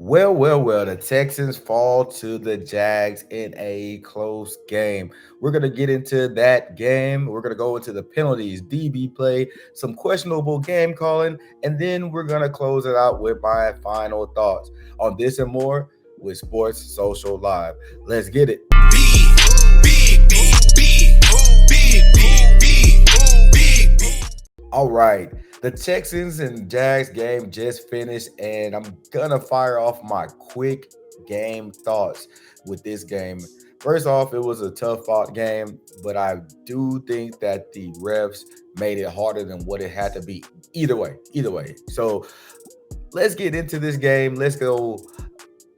Well. The Texans fall to the Jags in a close game. We're going to get into that game. We're going to go into the penalties, DB play, some questionable game calling, and then we're going to close it out with my final thoughts on this and more with Sports Social Live. Let's get it. All right. The Texans and Jags game just finished, and I'm gonna fire off my quick game thoughts with this game. First off, it was a tough fought game, but I do think that the refs made it harder than what it had to be. Either way. So let's get into this game. Let's go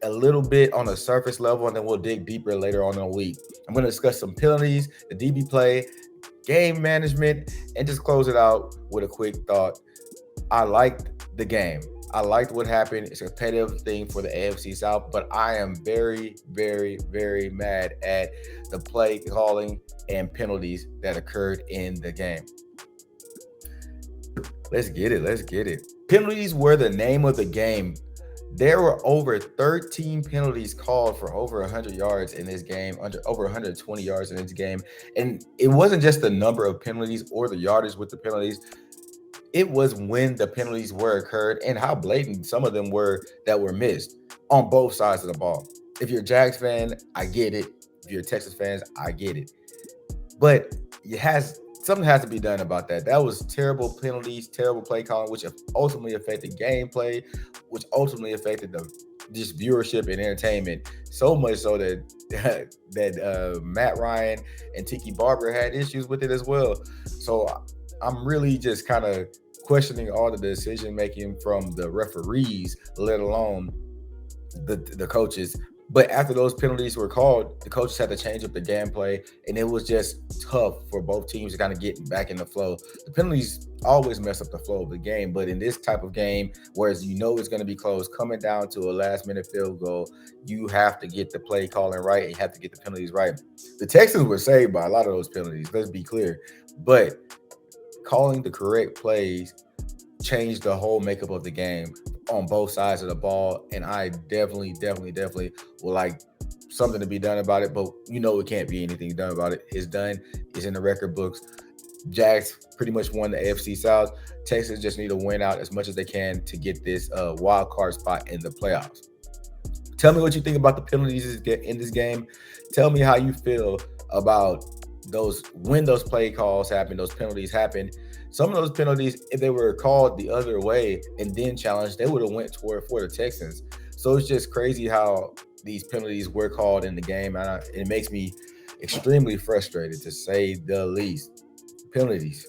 a little bit on a surface level, and then we'll dig deeper later on in the week. I'm going to discuss some penalties, the DB play, game management, and just close it out with a quick thought. I liked the game. I liked what happened. It's a competitive thing for the AFC South, but I am very mad at the play calling and penalties that occurred in the game. Let's get it. Penalties were the name of the game. There were over 13 penalties called for over 100 yards in this game, over 120 yards in this game. And it wasn't just the number of penalties or the yardage with the penalties. It was when the penalties were occurred and how blatant some of them were that were missed on both sides of the ball. If you're a Jags fan, I get it. If you're a Texas fans, I get it. But something has to be done about that. That was terrible penalties, terrible play calling, which ultimately affected gameplay, which ultimately affected the just viewership and entertainment. So much so that Matt Ryan and Tiki Barber had issues with it as well. So I'm really just kind of questioning all the decision making from the referees, let alone the coaches. But after those penalties were called, the coaches had to change up the gameplay, and it was just tough for both teams to kind of get back in the flow. The penalties always mess up the flow of the game, but in this type of game, whereas you know it's going to be close, coming down to a last-minute field goal, you have to get the play calling right, and you have to get the penalties right. The Texans were saved by a lot of those penalties, let's be clear. But calling the correct plays changed the whole makeup of the game on both sides of the ball, and I definitely would like something to be done about it, but it can't be anything done about it. It's done. It's in the record books. Jags pretty much won the AFC South. Texans just need to win out as much as they can to get this wild card spot in the playoffs. Tell me what you think about the penalties in this game. Tell me how you feel about when those play calls happen, those penalties happen. Some of those penalties, if they were called the other way and then challenged, they would have went for the Texans. So it's just crazy how these penalties were called in the game. And it makes me extremely frustrated, to say the least. Penalties,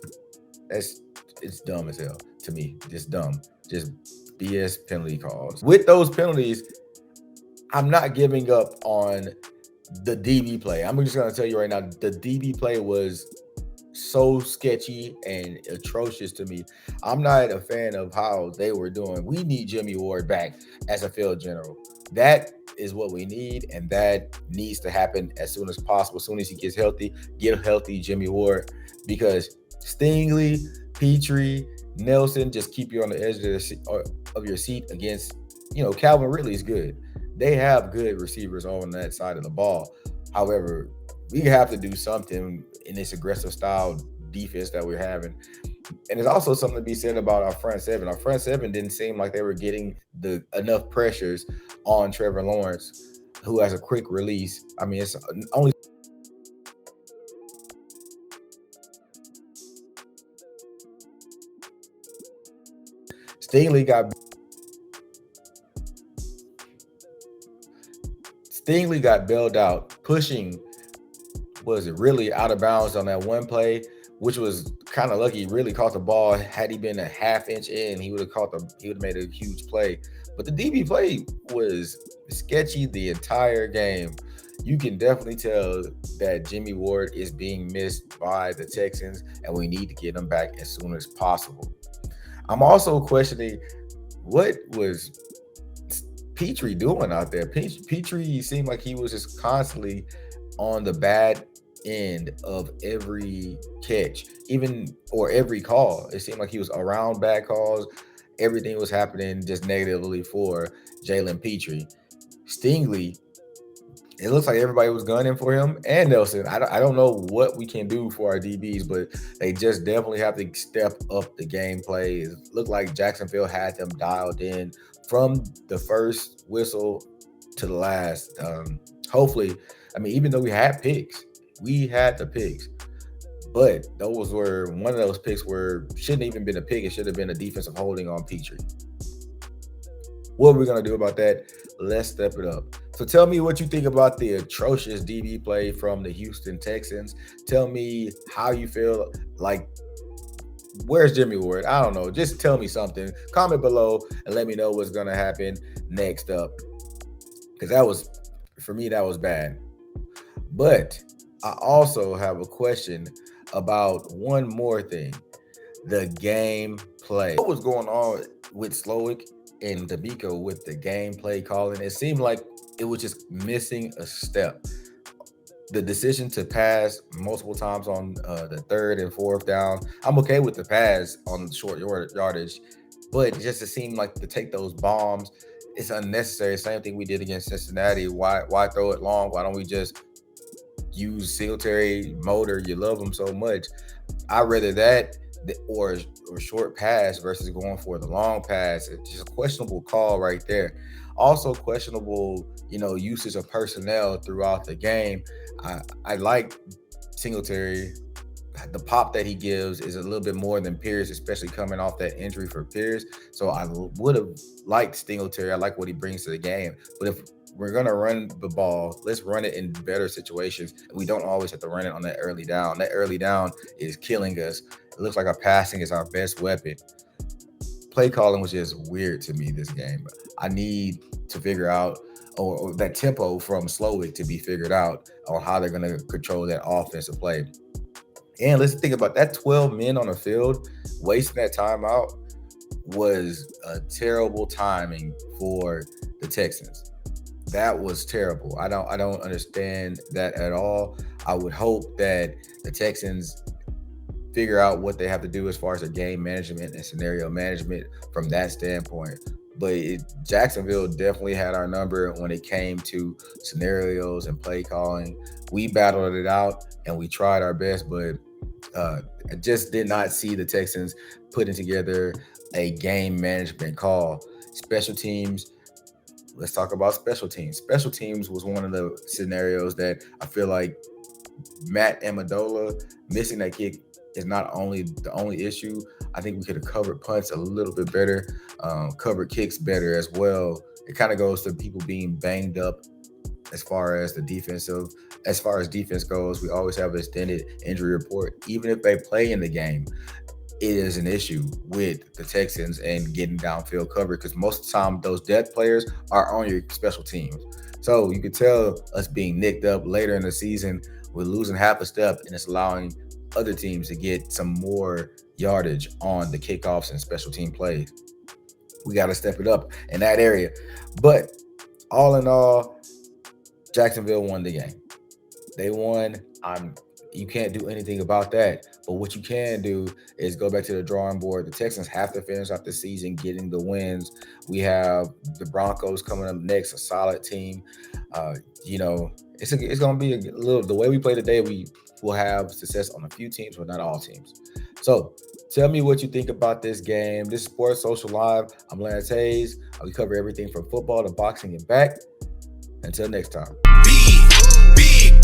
it's dumb as hell to me. Just dumb. Just BS penalty calls. With those penalties, I'm not giving up on the DB play. I'm just going to tell you right now, the DB play was so sketchy and atrocious to me. I'm not a fan of how they were doing. We need Jimmy Ward back as a field general. That is what we need, and that needs to happen as soon as possible. As soon as he gets healthy, get healthy Jimmy Ward, because Stingley, Petrie, Nelson just keep you on the edge of your seat against, Calvin Ridley is good. They have good receivers on that side of the ball. However, we have to do something in this aggressive style defense that we're having. And there's also something to be said about our front seven. Our front seven didn't seem like they were getting enough pressures on Trevor Lawrence, who has a quick release. I mean, it's only Stingley got bailed out, pushing really out of bounds on that one play, which was kind of lucky. He really caught the ball. Had he been a half inch in, he would have made a huge play. But the DB play was sketchy the entire game. You can definitely tell that Jimmy Ward is being missed by the Texans, and we need to get him back as soon as possible. I'm also questioning, what was Petrie doing out there? Petrie seemed like he was just constantly on the bad end of every catch, or every call. It seemed like he was around bad calls, everything was happening just negatively for Jalen Petrie. Stingley, it looks like everybody was gunning for him and Nelson. I don't know what we can do for our DBs, but they just definitely have to step up the gameplay. It looked like Jacksonville had them dialed in from the first whistle to the last. Hopefully, I mean, even though we had the picks, but those were one of those picks where shouldn't even been a pick. It should have been a defensive holding on Petrie. What are we gonna do about that? Let's step it up. So tell me what you think about the atrocious DB play from the Houston Texans. Tell me how you feel. Like, where's Jimmy Ward? I don't know. Just tell me something. Comment below and let me know what's gonna happen next up. Because for me, that was bad. But I also have a question about one more thing: the gameplay. What was going on with Slowick and D'Amico with the gameplay calling? It seemed like it was just missing a step. The decision to pass multiple times on the third and fourth down, I'm okay with the pass on short yardage, but just it seemed like to take those bombs, it's unnecessary. Same thing we did against Cincinnati. Why throw it long? Why don't we just use Singletary, Motor? You love them so much. I'd rather that or short pass versus going for the long pass. It's just a questionable call right there. Also questionable, usage of personnel throughout the game. I like Singletary. The pop that he gives is a little bit more than Pierce, especially coming off that injury for Pierce. So I would have liked Singletary. I like what he brings to the game. But if we're going to run the ball, let's run it in better situations. We don't always have to run it on that early down. That early down is killing us. It looks like our passing is our best weapon. Play calling was just weird to me this game. I need to figure out, or that tempo from Slowick to be figured out on how they're going to control that offensive play. And let's think about that 12 men on the field, wasting that timeout was a terrible timing for the Texans. That was terrible. I don't understand that at all. I would hope that the Texans figure out what they have to do as far as their game management and scenario management from that standpoint. But Jacksonville definitely had our number when it came to scenarios and play calling. We battled it out and we tried our best, but I just did not see the Texans putting together a game management call. Special teams. Let's talk about special teams. Special teams was one of the scenarios that I feel like Matt Amendola missing that kick is not only the only issue. I think we could have covered punts a little bit better, covered kicks better as well. It kind of goes to people being banged up as far as defense goes. We always have an extended injury report. Even if they play in the game, it is an issue with the Texans and getting downfield coverage because most of the time those depth players are on your special teams. So you could tell us being nicked up later in the season, we're losing half a step, and it's allowing other teams to get some more yardage on the kickoffs and special team plays. We got to step it up in that area. But all in all, Jacksonville won the game. They won. You can't do anything about that. But what you can do is go back to the drawing board. The Texans have to finish out the season getting the wins. We have the Broncos coming up next, a solid team. It's going to be a little, the way we play today, we will have success on a few teams, but not all teams. So tell me what you think about this game. This is Sports Social Live. I'm Lance Hayes. We cover everything from football to boxing and back. Until next time. Big